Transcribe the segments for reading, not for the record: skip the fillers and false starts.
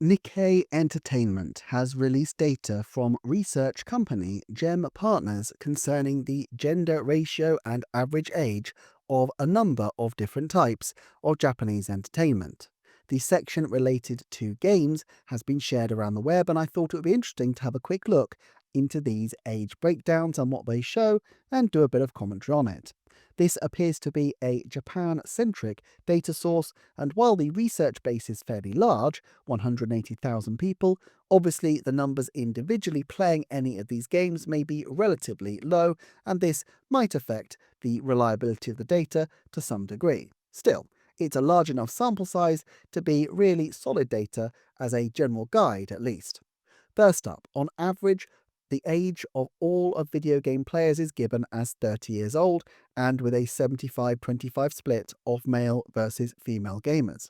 Nikkei Entertainment has released data from research company GEM Partners concerning the gender ratio and average age of a number of different types of Japanese entertainment. The section related to games has been shared around the web, and I thought it would be interesting to have a quick look into these age breakdowns and what they show and do a bit of commentary on it. This appears to be a Japan-centric data source, and while the research base is fairly large, 180,000 people, obviously the numbers individually playing any of these games may be relatively low, and this might affect the reliability of the data to some degree. Still, it's a large enough sample size to be really solid data as a general guide at least. First up, on average, the age of all of video game players is given as 30 years old, and with a 75-25 split of male versus female gamers.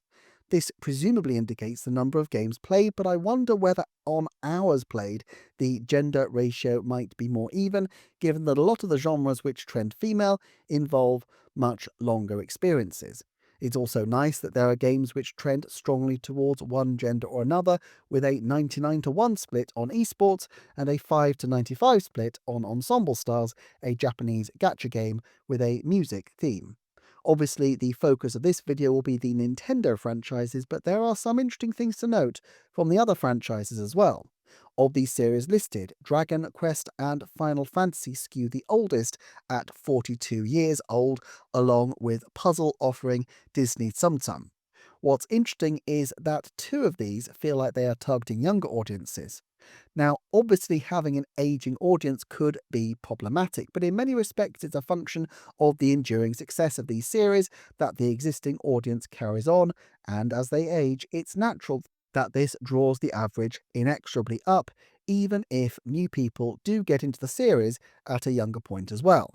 This presumably indicates the number of games played, but I wonder whether on hours played the gender ratio might be more even, given that a lot of the genres which trend female involve much longer experiences. It's also nice that there are games which trend strongly towards one gender or another, with a 99-1 split on esports and a 5-95 split on Ensemble Stars, a Japanese gacha game with a music theme. Obviously, the focus of this video will be the Nintendo franchises, but there are some interesting things to note from the other franchises as well. Of these series listed, Dragon Quest and Final Fantasy skew the oldest at 42 years old, along with Puzzle offering Disney Tsum Tsum. What's interesting is that two of these feel like they are targeting younger audiences. Now, obviously, having an aging audience could be problematic, but in many respects, it's a function of the enduring success of these series that the existing audience carries on, and as they age, it's natural that this draws the average inexorably up, even if new people do get into the series at a younger point as well.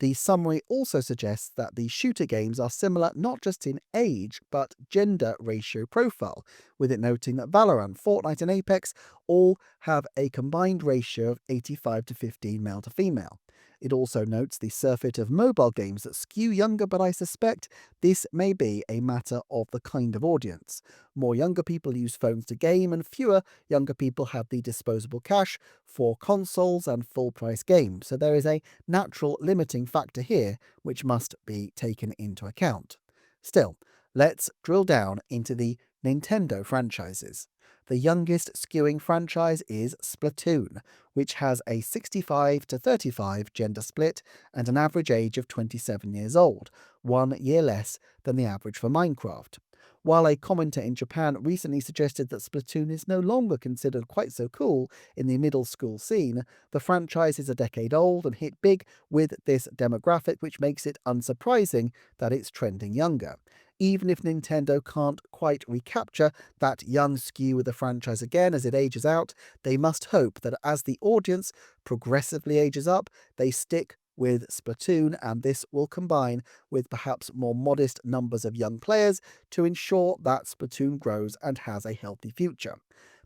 The summary also suggests that the shooter games are similar not just in age, but gender ratio profile, with it noting that Valorant, Fortnite, and Apex all have a combined ratio of 85-15 male to female. It also notes the surfeit of mobile games that skew younger, but I suspect this may be a matter of the kind of audience. More younger people use phones to game, and fewer younger people have the disposable cash for consoles and full-price games, so there is a natural limiting factor here which must be taken into account. Still, let's drill down into the Nintendo franchises. The youngest skewing franchise is Splatoon, which has a 65-35 gender split and an average age of 27 years old, 1 year less than the average for Minecraft. While a commenter in Japan recently suggested that Splatoon is no longer considered quite so cool in the middle school scene, the franchise is a decade old and hit big with this demographic, which makes it unsurprising that it's trending younger. Even if Nintendo can't quite recapture that young skew with the franchise again as it ages out, they must hope that as the audience progressively ages up, they stick with Splatoon, and this will combine with perhaps more modest numbers of young players to ensure that Splatoon grows and has a healthy future.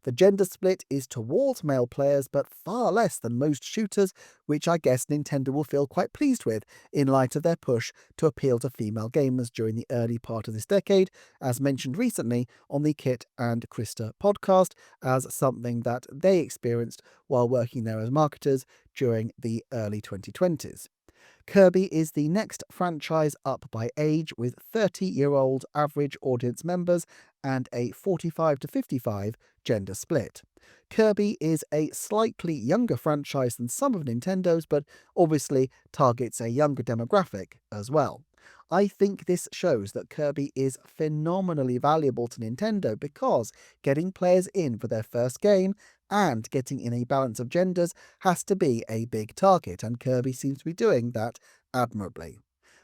The gender split is towards male players, but far less than most shooters, which I guess Nintendo will feel quite pleased with in light of their push to appeal to female gamers during the early part of this decade, as mentioned recently on the Kit and Krista podcast, as something that they experienced while working there as marketers during the early 2020s. Kirby is the next franchise up by age, with 30-year-old average audience members and a 45-55 gender split. Kirby is a slightly younger franchise than some of Nintendo's, but obviously targets a younger demographic as well. I think this shows that Kirby is phenomenally valuable to Nintendo because getting players in for their first game and getting in a balance of genders has to be a big target, and Kirby seems to be doing that admirably.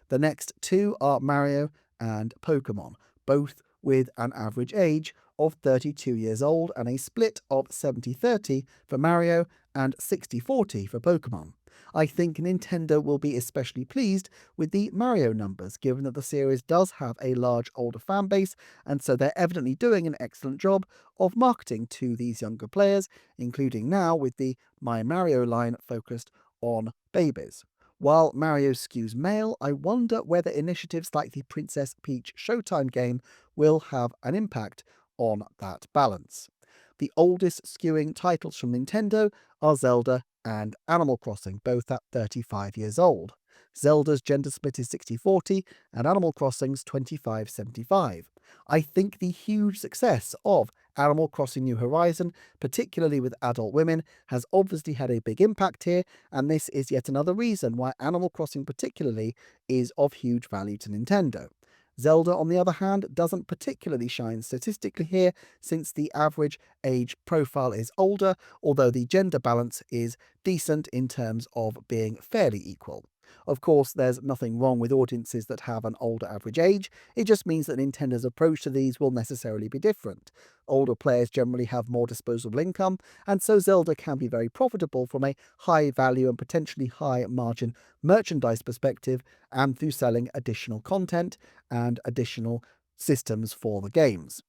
The next two are Mario and Pokemon, both with an average age of 32 years old and a split of 70-30 for Mario and 60-40 for Pokemon. I think Nintendo will be especially pleased with the Mario numbers, given that the series does have a large older fan base, and so they're evidently doing an excellent job of marketing to these younger players, including now with the My Mario line focused on babies. While Mario skews male, I wonder whether initiatives like the Princess Peach Showtime game will have an impact on that balance. The oldest skewing titles from Nintendo are Zelda and Animal Crossing, both at 35 years old. Zelda's gender split is 60-40 and Animal Crossing's 25-75. I think the huge success of Animal Crossing New Horizon, particularly with adult women, has obviously had a big impact here, and this is yet another reason why Animal Crossing particularly is of huge value to Nintendo. Zelda, on the other hand, doesn't particularly shine statistically here, since the average age profile is older, although the gender balance is decent in terms of being fairly equal. Of course, there's nothing wrong with audiences that have an older average age, it just means that Nintendo's approach to these will necessarily be different. Older players generally have more disposable income, and so Zelda can be very profitable from a high value and potentially high margin merchandise perspective, and through selling additional content and additional systems for the games.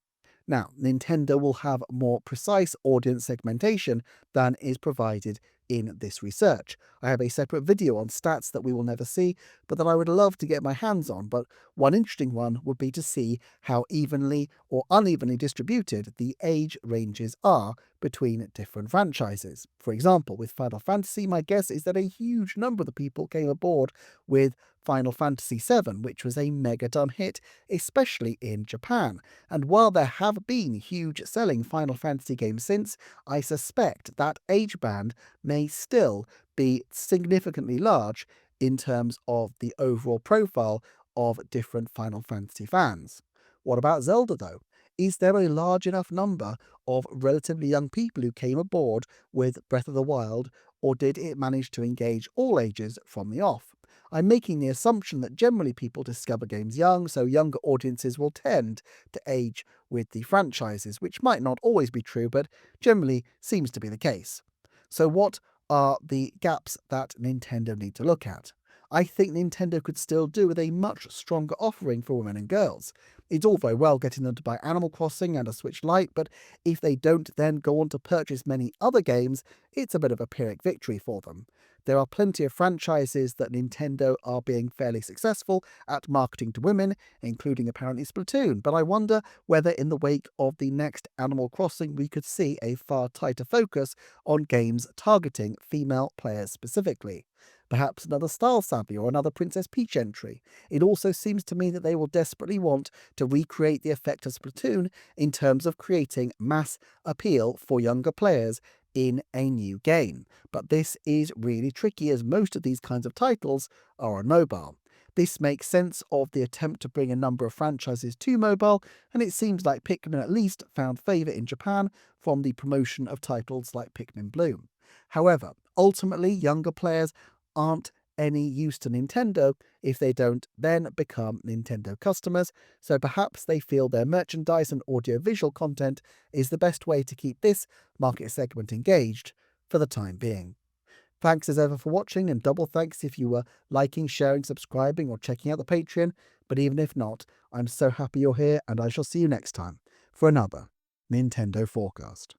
Now, Nintendo will have more precise audience segmentation than is provided in this research. I have a separate video on stats that we will never see, but that I would love to get my hands on. But one interesting one would be to see how evenly or unevenly distributed the age ranges are between different franchises. For example, with Final Fantasy, my guess is that a huge number of the people came aboard with Final Fantasy VII, which was a mega-ton hit, especially in Japan. And while there have been huge selling Final Fantasy games since, I suspect that age band may still be significantly large in terms of the overall profile of different Final Fantasy fans. What about Zelda though? Is there a large enough number of relatively young people who came aboard with Breath of the Wild, or did it manage to engage all ages from the off? I'm making the assumption that generally people discover games young, so younger audiences will tend to age with the franchises, which might not always be true, but generally seems to be the case. So what are the gaps that Nintendo need to look at? I think Nintendo could still do with a much stronger offering for women and girls. It's all very well getting them to buy Animal Crossing and a Switch Lite, but if they don't then go on to purchase many other games, it's a bit of a Pyrrhic victory for them. There are plenty of franchises that Nintendo are being fairly successful at marketing to women, including apparently Splatoon, but I wonder whether in the wake of the next Animal Crossing we could see a far tighter focus on games targeting female players specifically. Perhaps another Style Savvy or another Princess Peach entry. It also seems to me that they will desperately want to recreate the effect of Splatoon in terms of creating mass appeal for younger players in a new game. But this is really tricky, as most of these kinds of titles are on mobile. This makes sense of the attempt to bring a number of franchises to mobile, and it seems like Pikmin at least found favour in Japan from the promotion of titles like Pikmin Bloom. However, ultimately younger players aren't any use to Nintendo if they don't then become Nintendo customers, so perhaps they feel their merchandise and audiovisual content is the best way to keep this market segment engaged for the time being. Thanks as ever for watching, and double thanks if you were liking, sharing, subscribing, or checking out the Patreon, but even if not, I'm so happy you're here, and I shall see you next time for another Nintendo Forecast.